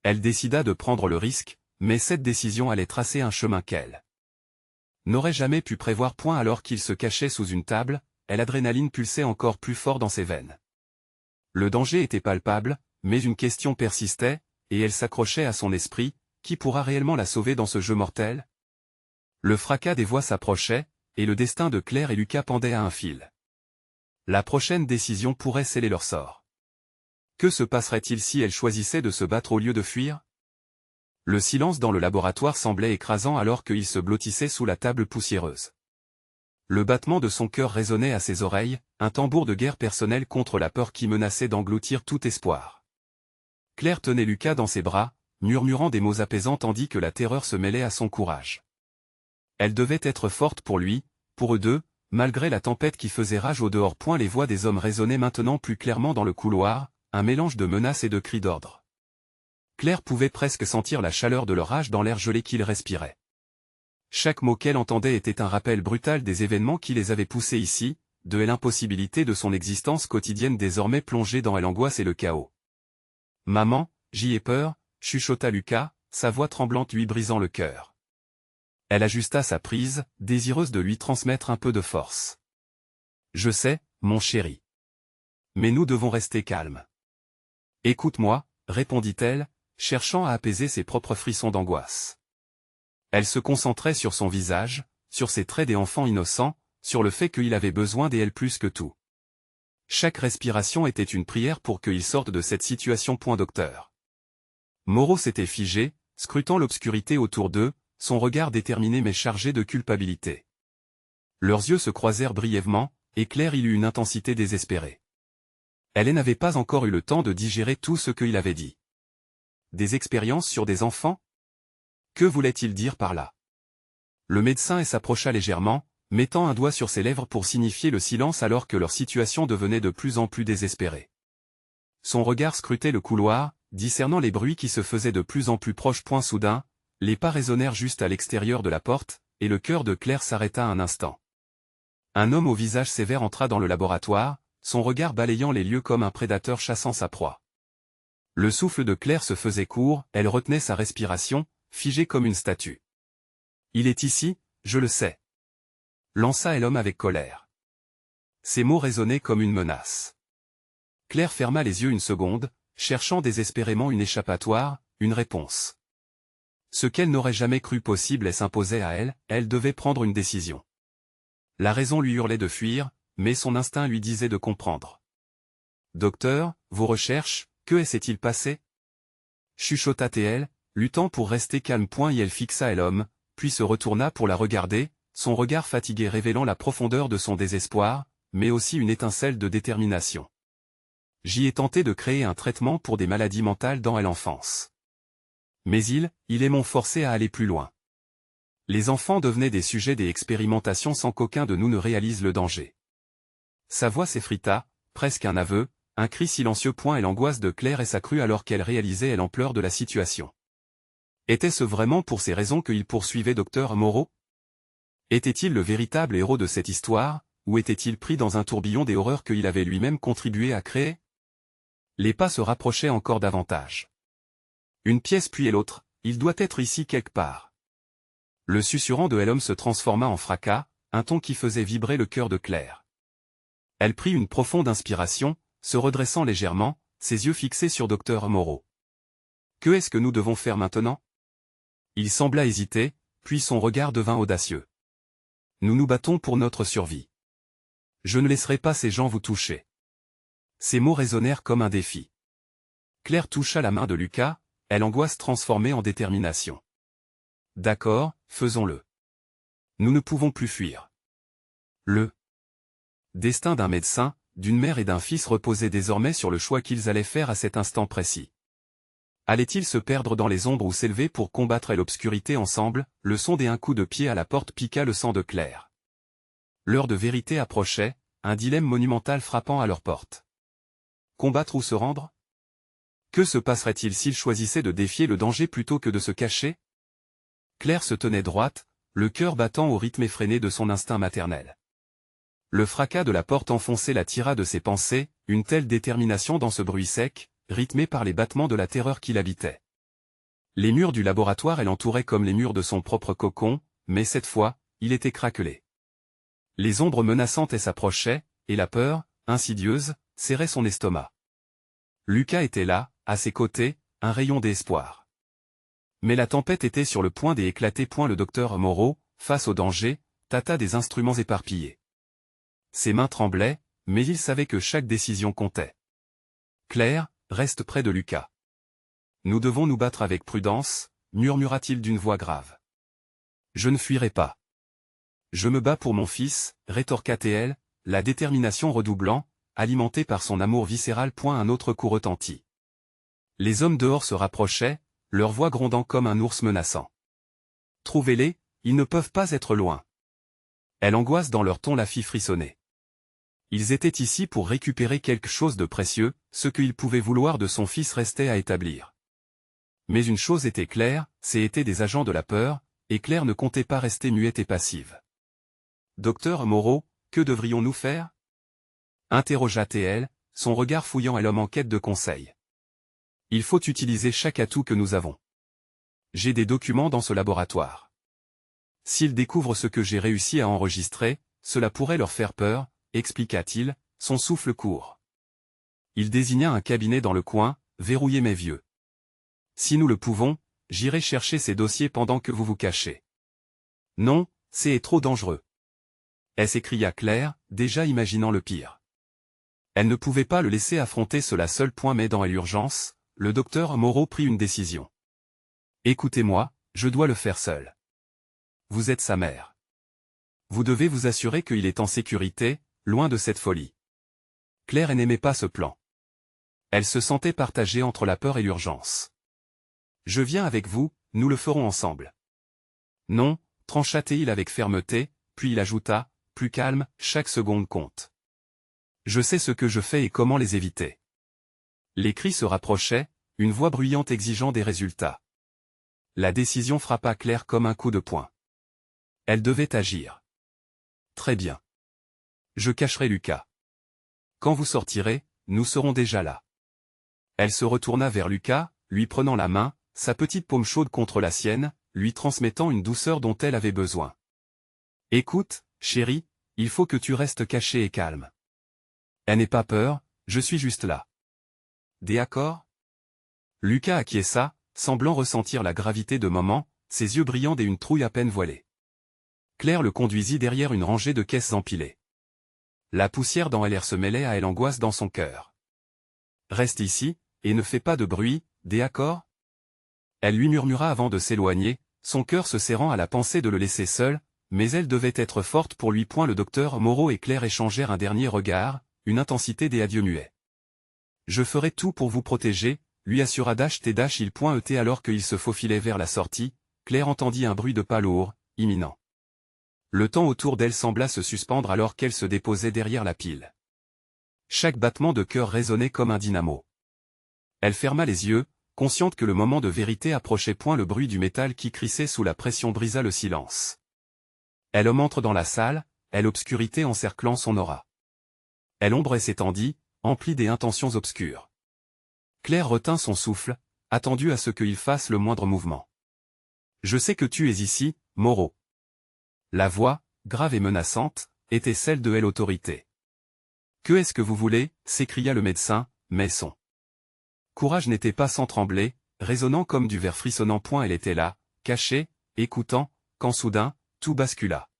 Elle décida de prendre le risque, mais cette décision allait tracer un chemin qu'elle n'aurait jamais pu prévoir. Alors qu'il se cachait sous une table, l'adrénaline pulsait encore plus fort dans ses veines. Le danger était palpable, mais une question persistait, et elle s'accrochait à son esprit, qui pourra réellement la sauver dans ce jeu mortel? Le fracas des voix s'approchait, et le destin de Claire et Lucas pendait à un fil. La prochaine décision pourrait sceller leur sort. Que se passerait-il si elle choisissait de se battre au lieu de fuir? Le silence dans le laboratoire semblait écrasant alors qu'il se blottissait sous la table poussiéreuse. Le battement de son cœur résonnait à ses oreilles, un tambour de guerre personnelle contre la peur qui menaçait d'engloutir tout espoir. Claire tenait Lucas dans ses bras, murmurant des mots apaisants tandis que la terreur se mêlait à son courage. Elle devait être forte pour lui, pour eux deux, malgré la tempête qui faisait rage au dehors. Les voix des hommes résonnaient maintenant plus clairement dans le couloir, un mélange de menaces et de cris d'ordre. Claire pouvait presque sentir la chaleur de leur rage dans l'air gelé qu'ils respiraient. Chaque mot qu'elle entendait était un rappel brutal des événements qui les avaient poussés ici, de l'impossibilité de son existence quotidienne désormais plongée dans l'angoisse et le chaos. « Maman, j'y ai peur », chuchota Lucas, sa voix tremblante lui brisant le cœur. Elle ajusta sa prise, désireuse de lui transmettre un peu de force. « Je sais, mon chéri. Mais nous devons rester calmes. »« Écoute-moi », répondit-elle, cherchant à apaiser ses propres frissons d'angoisse. Elle se concentrait sur son visage, sur ses traits d'enfant innocent, sur le fait qu'il avait besoin d'elle plus que tout. Chaque respiration était une prière pour qu'il sorte de cette situation. Docteur. Moreau s'était figé, scrutant l'obscurité autour d'eux, son regard déterminé mais chargé de culpabilité. Leurs yeux se croisèrent brièvement, et Claire y eut une intensité désespérée. Elle n'avait pas encore eu le temps de digérer tout ce qu'il avait dit. Des expériences sur des enfants? Que voulait-il dire par là? Le médecin s'approcha légèrement, mettant un doigt sur ses lèvres pour signifier le silence alors que leur situation devenait de plus en plus désespérée. Son regard scrutait le couloir, discernant les bruits qui se faisaient de plus en plus proches. Soudain, les pas résonnèrent juste à l'extérieur de la porte, et le cœur de Claire s'arrêta un instant. Un homme au visage sévère entra dans le laboratoire, son regard balayant les lieux comme un prédateur chassant sa proie. Le souffle de Claire se faisait court, elle retenait sa respiration, figée comme une statue. « Il est ici, je le sais. » lança l'homme avec colère. Ces mots résonnaient comme une menace. Claire ferma les yeux une seconde, cherchant désespérément une échappatoire, une réponse. Ce qu'elle n'aurait jamais cru possible s'imposait à elle, elle devait prendre une décision. La raison lui hurlait de fuir, mais son instinct lui disait de comprendre. « Docteur, vos recherches, que s'est-il passé » chuchota-t-elle, luttant pour rester calme. Et elle fixa l'homme, puis se retourna pour la regarder, son regard fatigué révélant la profondeur de son désespoir, mais aussi une étincelle de détermination. « J'y ai tenté de créer un traitement pour des maladies mentales dans l'enfance. Mais ils m'ont forcé à aller plus loin. Les enfants devenaient des sujets des expérimentations sans qu'aucun de nous ne réalise le danger. » Sa voix s'effrita, presque un aveu, un cri silencieux. Et l'angoisse de Claire s'accrut alors qu'elle réalisait l'ampleur de la situation. Était-ce vraiment pour ces raisons qu'il poursuivait Dr Moreau? Était-il le véritable héros de cette histoire, ou était-il pris dans un tourbillon des horreurs qu'il avait lui-même contribué à créer? Les pas se rapprochaient encore davantage. Une pièce puis l'autre, il doit être ici quelque part. Le susurrant de l'homme se transforma en fracas, un ton qui faisait vibrer le cœur de Claire. Elle prit une profonde inspiration, se redressant légèrement, ses yeux fixés sur Dr Moreau. « Que est-ce que nous devons faire maintenant » Il sembla hésiter, puis son regard devint audacieux. « Nous nous battons pour notre survie. Je ne laisserai pas ces gens vous toucher. » Ces mots résonnèrent comme un défi. Claire toucha la main de Lucas, l'angoisse transformée en détermination. « D'accord, faisons-le. Nous ne pouvons plus fuir. » Le destin d'un médecin, d'une mère et d'un fils reposait désormais sur le choix qu'ils allaient faire à cet instant précis. Allaient-ils se perdre dans les ombres ou s'élever pour combattre l'obscurité ensemble? Le son d'un coup de pied à la porte piqua le sang de Claire. L'heure de vérité approchait, un dilemme monumental frappant à leur porte. Combattre ou se rendre? Que se passerait-il s'ils choisissaient de défier le danger plutôt que de se cacher? Claire se tenait droite, le cœur battant au rythme effréné de son instinct maternel. Le fracas de la porte enfonçait la tira de ses pensées, une telle détermination dans ce bruit sec, rythmé par les battements de la terreur qui l'habitait. Les murs du laboratoire l'entouraient comme les murs de son propre cocon, mais cette fois, il était craquelé. Les ombres menaçantes s'approchaient, et la peur, insidieuse, serrait son estomac. Lucas était là, à ses côtés, un rayon d'espoir. Mais la tempête était sur le point d'éclater. Le docteur Moreau, face au danger, tâta des instruments éparpillés. Ses mains tremblaient, mais il savait que chaque décision comptait. Claire, reste près de Lucas. Nous devons nous battre avec prudence, murmura-t-il d'une voix grave. Je ne fuirai pas. Je me bats pour mon fils, rétorqua-t-elle, la détermination redoublant, alimentée par son amour viscéral. Un autre coup retentit. Les hommes dehors se rapprochaient, leur voix grondant comme un ours menaçant. Trouvez-les, ils ne peuvent pas être loin. Elle angoisse dans leur ton la fit frissonner. Ils étaient ici pour récupérer quelque chose de précieux, ce qu'il pouvait vouloir de son fils restait à établir. Mais une chose était claire, c'étaient des agents de la peur, et Claire ne comptait pas rester muette et passive. Docteur Moreau, que devrions-nous faire? Interrogea-t-elle, son regard fouillant et l'homme en quête de conseils. Il faut utiliser chaque atout que nous avons. J'ai des documents dans ce laboratoire. S'ils découvrent ce que j'ai réussi à enregistrer, cela pourrait leur faire peur, expliqua-t-il, son souffle court. Il désigna un cabinet dans le coin, verrouillez mes vieux. Si nous le pouvons, j'irai chercher ces dossiers pendant que vous vous cachez. Non, c'est trop dangereux. S'écria Claire, déjà imaginant le pire. Elle ne pouvait pas le laisser affronter cela seul. Mais dans l'urgence, le docteur Moreau prit une décision. Écoutez-moi, je dois le faire seul. Vous êtes sa mère. Vous devez vous assurer qu'il est en sécurité, loin de cette folie. Claire n'aimait pas ce plan. Elle se sentait partagée entre la peur et l'urgence. Je viens avec vous, nous le ferons ensemble. Non, trancha-t-il avec fermeté, puis il ajouta, plus calme, chaque seconde compte. Je sais ce que je fais et comment les éviter. Les cris se rapprochaient, une voix bruyante exigeant des résultats. La décision frappa Claire comme un coup de poing. Elle devait agir. Très bien. Je cacherai Lucas. Quand vous sortirez, nous serons déjà là. Elle se retourna vers Lucas, lui prenant la main, sa petite paume chaude contre la sienne, lui transmettant une douceur dont elle avait besoin. Écoute, chérie, il faut que tu restes caché et calme. Elle n'aie pas peur, je suis juste là. D'accord? Lucas acquiesça, semblant ressentir la gravité de moment, ses yeux brillants et une trouille à peine voilée. Claire le conduisit derrière une rangée de caisses empilées. La poussière dans l'air se mêlait à elle, angoisse dans son cœur. Reste ici, et ne fais pas de bruit, d'accord? Elle lui murmura avant de s'éloigner, son cœur se serrant à la pensée de le laisser seul, mais elle devait être forte pour lui. Le docteur Moreau et Claire échangèrent un dernier regard, une intensité des adieux muets. Je ferai tout pour vous protéger, lui assura il. Alors qu'il se faufilait vers la sortie, Claire entendit un bruit de pas lourd, imminent. Le temps autour d'elle sembla se suspendre alors qu'elle se déposait derrière la pile. Chaque battement de cœur résonnait comme un dynamo. Elle ferma les yeux, consciente que le moment de vérité approchait. Le bruit du métal qui crissait sous la pression brisa le silence. Elle entre dans la salle, l'obscurité encerclant son aura. Elle ombre et s'étendit, emplie des intentions obscures. Claire retint son souffle, attendue à ce qu'il fasse le moindre mouvement. Je sais que tu es ici, Moreau. La voix, grave et menaçante, était celle de l'autorité. Que est-ce que vous voulez? S'écria le médecin, mais son courage n'était pas sans trembler, résonnant comme du verre frissonnant. Elle était là, cachée, écoutant, quand soudain, tout bascula.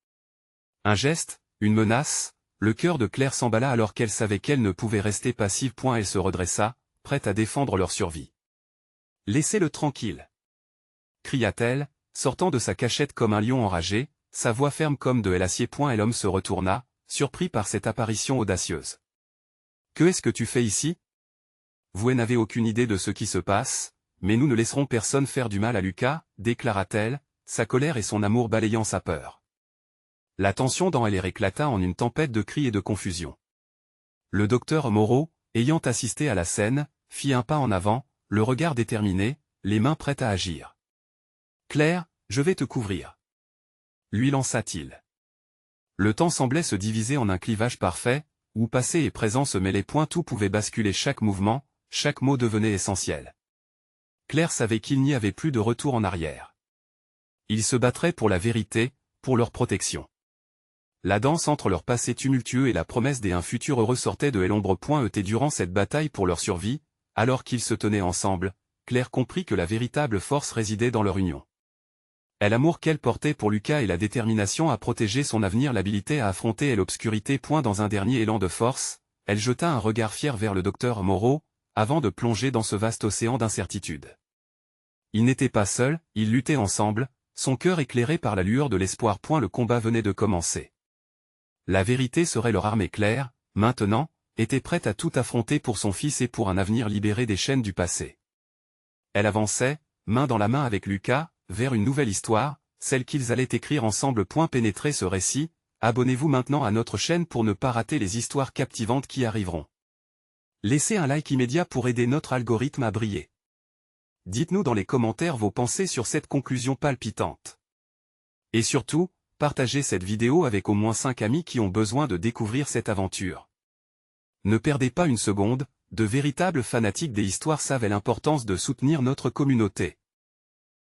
Un geste, une menace, le cœur de Claire s'emballa alors qu'elle savait qu'elle ne pouvait rester passive. Elle se redressa, prête à défendre leur survie. Laissez-le tranquille, cria-t-elle, sortant de sa cachette comme un lion enragé, sa voix ferme comme de l'acier. L'homme se retourna, surpris par cette apparition audacieuse. Que est-ce que tu fais ici? Vous n'avez aucune idée de ce qui se passe, mais nous ne laisserons personne faire du mal à Lucas, déclara-t-elle, sa colère et son amour balayant sa peur. La tension dans elle éclata en une tempête de cris et de confusion. Le docteur Moreau, ayant assisté à la scène, fit un pas en avant, le regard déterminé, les mains prêtes à agir. Claire, je vais te couvrir, lui lança-t-il. Le temps semblait se diviser en un clivage parfait, où passé et présent se mêlaient. Tout pouvait basculer, chaque mouvement, chaque mot devenait essentiel. Claire savait qu'il n'y avait plus de retour en arrière. Ils se battraient pour la vérité, pour leur protection. La danse entre leur passé tumultueux et la promesse d'un futur heureux sortait de l'ombre. Durant cette bataille pour leur survie, Alors qu'ils se tenaient ensemble, Claire comprit que la véritable force résidait dans leur union. L'amour qu'elle portait pour Lucas et la détermination à protéger son avenir l'habilitaient à affronter l'obscurité. Dans un dernier élan de force, elle jeta un regard fier vers le docteur Moreau, avant de plonger dans ce vaste océan d'incertitude. Ils n'étaient pas seuls, ils luttaient ensemble, son cœur éclairé par la lueur de l'espoir. Le combat venait de commencer. La vérité serait leur armée. Claire, maintenant, était prête à tout affronter pour son fils et pour un avenir libéré des chaînes du passé. Elle avançait, main dans la main avec Lucas, vers une nouvelle histoire, celle qu'ils allaient écrire ensemble. Pénétrez ce récit, abonnez-vous maintenant à notre chaîne pour ne pas rater les histoires captivantes qui arriveront. Laissez un like immédiat pour aider notre algorithme à briller. Dites-nous dans les commentaires vos pensées sur cette conclusion palpitante. Et surtout, partagez cette vidéo avec au moins 5 amis qui ont besoin de découvrir cette aventure. Ne perdez pas une seconde, de véritables fanatiques des histoires savent l'importance de soutenir notre communauté.